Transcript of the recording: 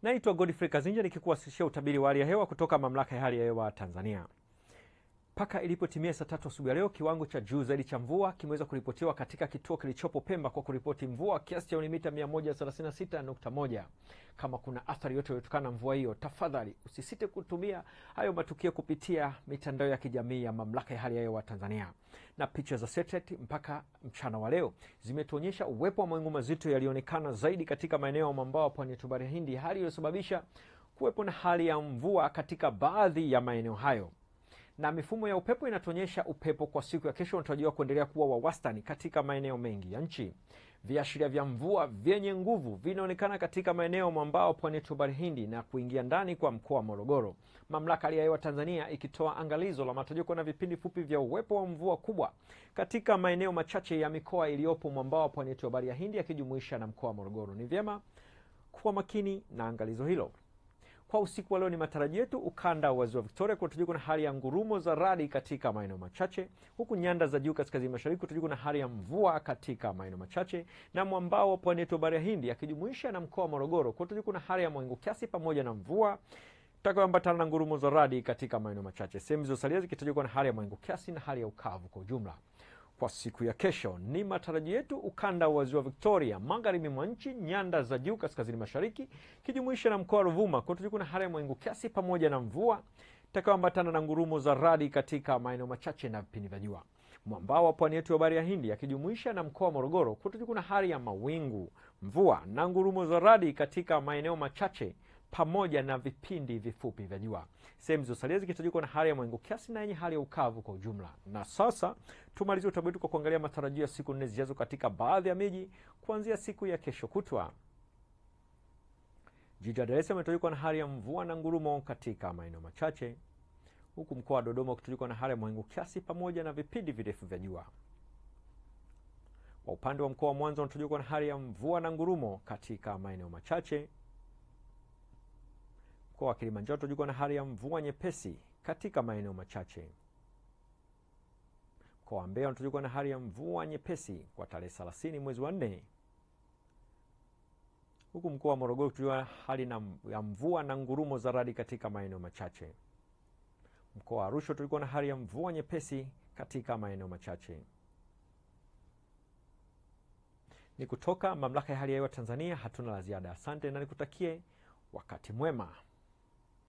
Naitwa Godfrey Kazinja nikikuwasilisha utabiri wa hali ya hewa kutoka Mamlaka ya Hali ya Hewa Tanzania. Mpaka ilipotimia saa 3 asubuhi leo, kiwango cha juu zaidi cha mvua kimeweza kuripotiwa katika kituo kilichopo Pemba kwa kuripoti mvua kiasi cha milimita 136.1. Kama kuna athari yote iliyotokana na mvua hiyo, tafadhali usisite kutumia hayo matukio kupitia mitandao ya kijamii ya Mamlaka ya Hali ya Hewa Tanzania. Na picha za satellite mpaka mchana wa leo zimetuonyesha uwepo wa mawingu mazito yalionekana zaidi katika maeneo ya mwambao wa pwani ya Bahari Hindi, hali iliyosababisha kuwepo na hali ya mvua katika baadhi ya maeneo hayo. Na mifumo ya upepo inatuonyesha upepo kwa siku ya kesho unatarajiwa kuendelea kuwa wa wastani katika maeneo mengi ya nchi. Viashiria vya mvua vyenye nguvu vinaonekana katika maeneo mwambao pwani ya Bahari Hindi na kuingia ndani kwa mkoa wa Morogoro. Mamlaka ya Hali ya Hewa Tanzania ikitoa angalizo la matarajio kuwa na vipindi fupi vya uwepo wa mvua kubwa katika maeneo machache ya mikoa iliyopo mwambao pwani ya Bahari ya Hindi yakijumuisha na mkoa wa Morogoro. Ni vyema kuwa makini na angalizo hilo. Kwa usiku wa leo ni matarajio yetu ukanda wa Ziwa Victoria kutajwa na hali ya ngurumo za radi katika maeneo machache, huku nyanda za juu kaskazini mashariki kutajwa na hali ya mvua katika maeneo machache, na mwambao wa pwani ya Bahari ya Hindi akijumuisha na mkoa wa Morogoro kutajwa na hali ya mawingu kiasi pamoja na mvua itakayoambatana na ngurumo za radi katika maeneo machache. Sehemu zilizosalia zikitajwa na hali ya mawingu kiasi na hali ya ukavu kwa ujumla. Kwa siku ya kesho ni matarajio yetu ukanda wa Ziwa Victoria, magharibi mwa nchi, nyanda za juu kaskazini mashariki kijumuisha na mkoa wa Ruvuma kutajwa na hali ya mawingu kiasi pamoja na mvua itakayoambatana na ngurumo za radi katika maeneo machache na vipindi vya jua. Mwambao wa pwani yetu ya Bahari ya Hindi akijumuisha na mkoa wa Morogoro kutajwa na hali ya mawingu, mvua na ngurumo za radi katika maeneo machache pamoja na vipindi vifupi vya jua. Sehemu zilizosalia zikitajwa na hali ya mawingu kiasi na yenye hali ya ukavu kwa ujumla. Na sasa tumalizie utabiri wetu kwa kuangalia matarajio ya siku 4 zijazo katika baadhi ya miji kuanzia siku ya kesho kutwa. Jiji la Dar es Salaam limetajwa na hali ya mvua na ngurumo katika maeneo machache, huku mkoa wa Dodoma ukitajwa na hali ya mawingu kiasi pamoja na vipindi virefu vya jua. Kwa upande wa mkoa wa Mwanza unatajwa na hali ya mvua na ngurumo katika maeneo machache. Mkoa wa Kilimanjaro unatajwa na hali ya mvua nyepesi katika maeneo machache. Mkoa wa Mbeya unatajwa na hali ya mvua nyepesi kwa tarehe 30 mwezi wa 4. Huku mkoa wa Morogoro unatajwa na hali ya mvua na ngurumo za radi katika maeneo machache. Mkoa wa Arusha unatajwa na hali ya mvua nyepesi katika maeneo machache. Ni kutoka Mamlaka ya Hali ya Hewa Tanzania, hatuna la ziada. Asante na nikutakie wakati mwema.